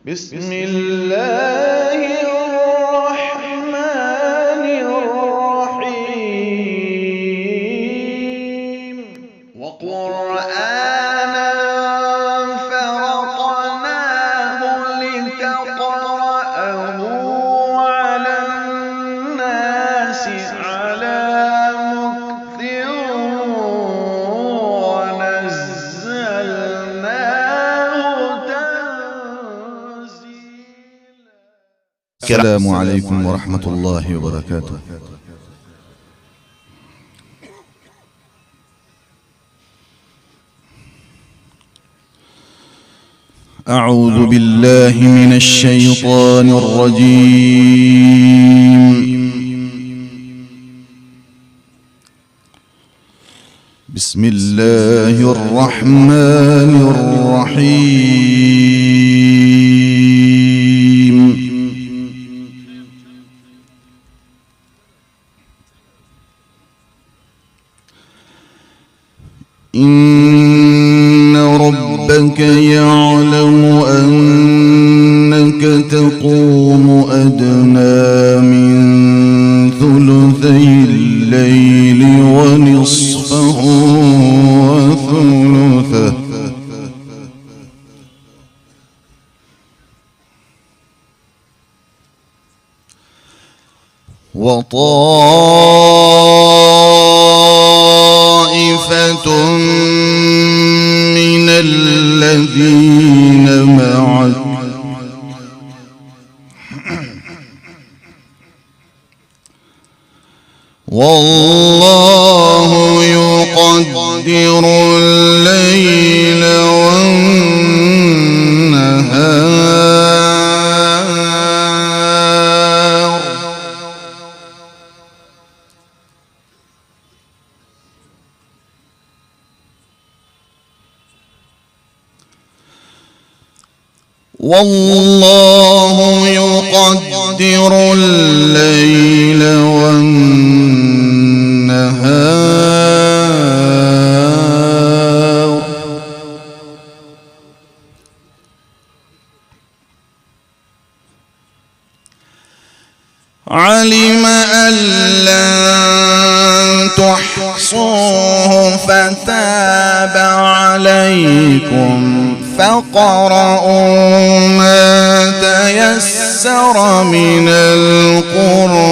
بسم الله الرحمن الرحيم وقرآنا فرقناه لتقرأه على الناس على مكث ونزلناه تنزيلا. السلام عليكم ورحمة الله وبركاته. أعوذ بالله من الشيطان الرجيم. بسم الله الرحمن الرحيم. إن ربك يعلم أنك تقوم أدنى من ثلثي الليل ونصفه وثلثه وطائفة من الذين معك والله يقدر الليل والنهار والله يقدر الليل والنهار علم أن لن تحصوه فتاب عليكم فاقرؤوا ما تيسر من القرآن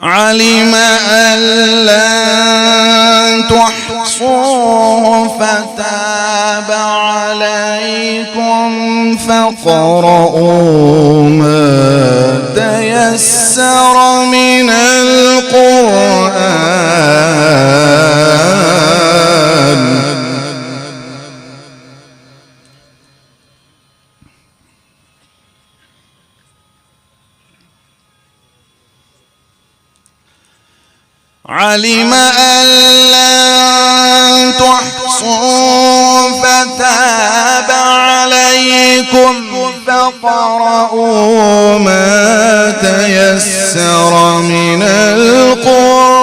علم أن لن تحصوه فتاب عليكم فاقرؤوا ما تيسر من القرآن علم أن لن تحصوا فتاب عليكم فاقرؤوا ما تيسر من القرآن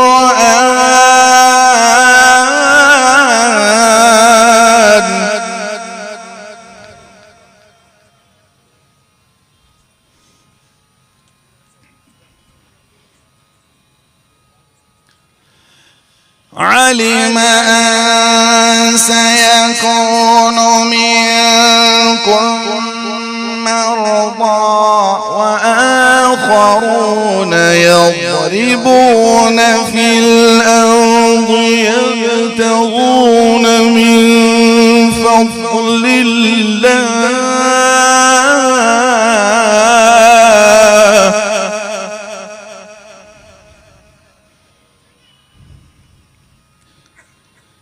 علم أن سيكون منكم مرضى وآخرون يضربون في الأرض يبتغون من فضل الله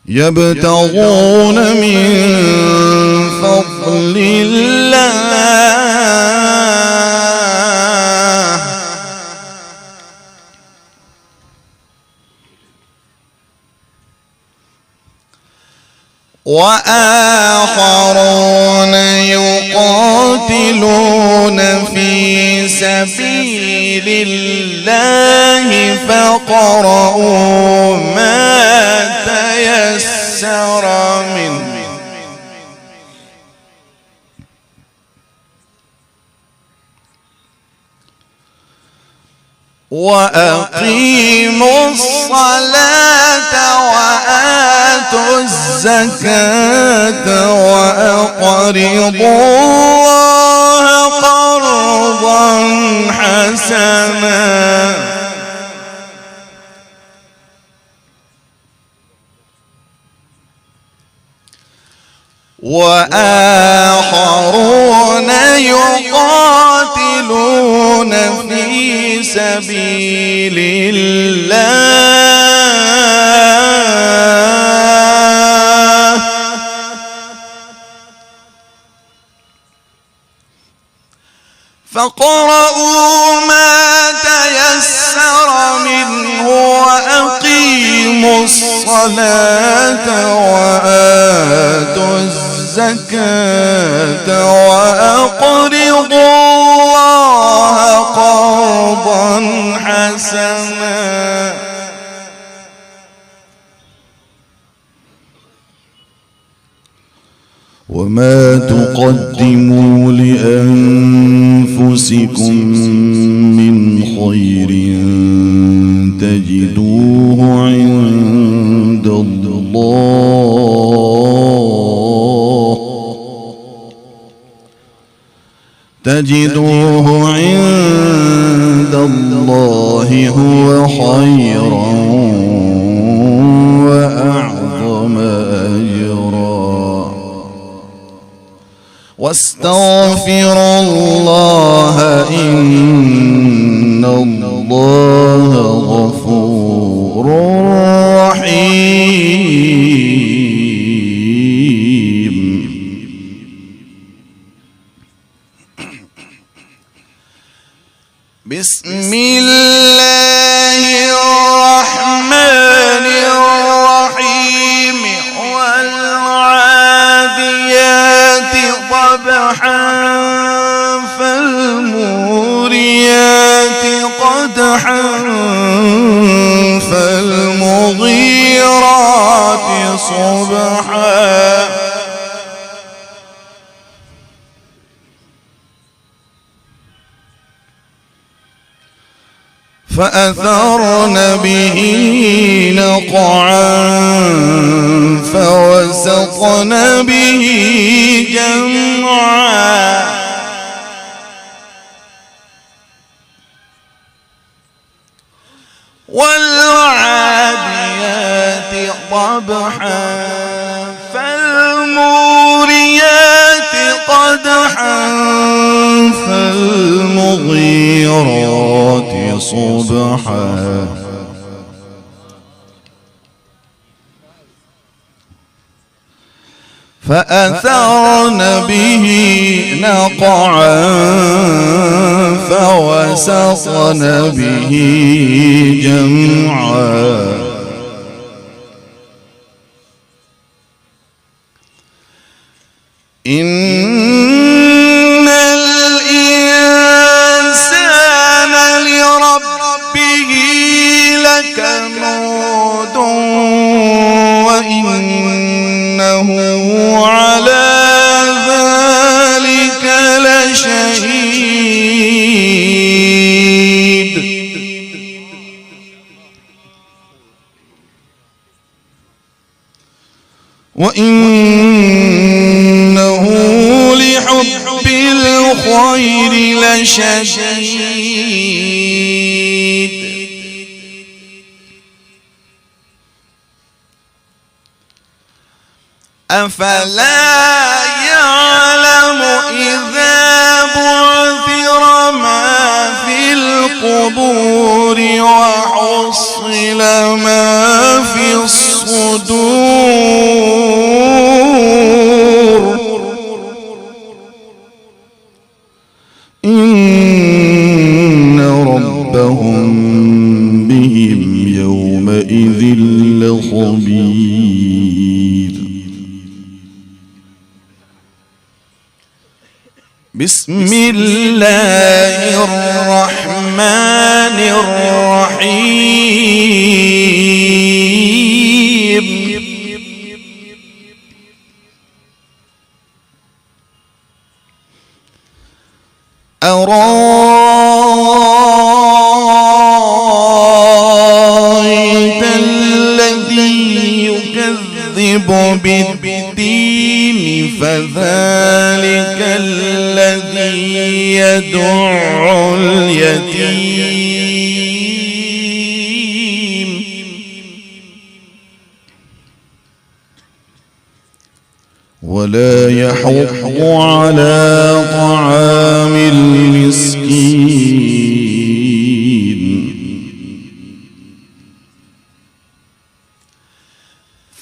يبتغون من فضل الله وآخرون يقاتلون في سبيل الله فاقرؤوا ما تيسر منه وأقيموا الصلاة وآتوا الزكاة وأقرضوا الله قرضا حسنا وآخرون يقاتلون في سبيل الله فاقرؤوا ما تيسر منه وأقيموا الصلاة وآتوا الزكاة وأقرضوا الله قرضا حسنا وما تقدموا لأنفسكم من خير تجدوه عند الله هو خيرا وأعظم أجرا واستغفروا الله إن الله غفور رحيم بسم الله الرحمن الرحيم والعاديات ضبحا فالموريات قدحا فالمغيرات صبحا فأثرن به نقعا فوسطن به جمعا والعاديات ضبحا فالموريات قدحا فالمغيرات صبحا فأثرن به نقعا فوسطن به جمعا إن الإنسان لربه لكنود وإنه على ذلك لشهيد وإنه لحب الخير لشديد أفلا يعلم إذا بعثر ما في القبور وحصل ما في الصدور إن ربهم بهم يومئذ لخبير بسم الله الرحمن الرحيم أرأيت الذي يكذب بالدين فذلك الذي يدع اليتيم ولا يحض على طعام المسكين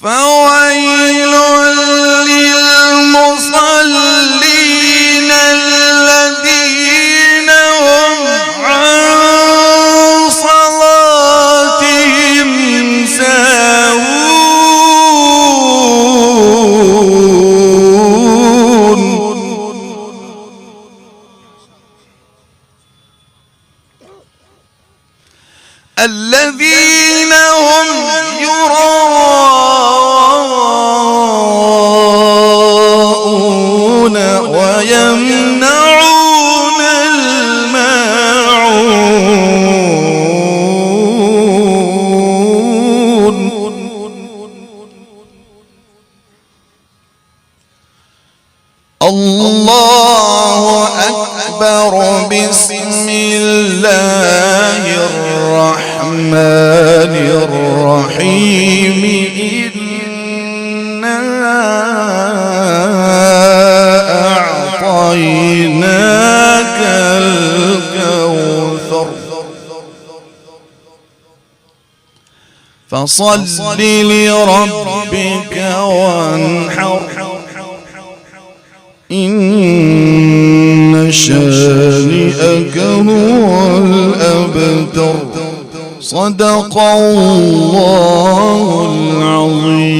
فويل للمصلين الذين هم عن صلاتهم ساهون الذين هم يراءون ويمنعون الماعون الله أكبر بسم الله الرحمن الرحيم إنا أعطيناك الكوثر فصل لربك وانحر إن شانئك هو الأبتر صدق الله العظيم.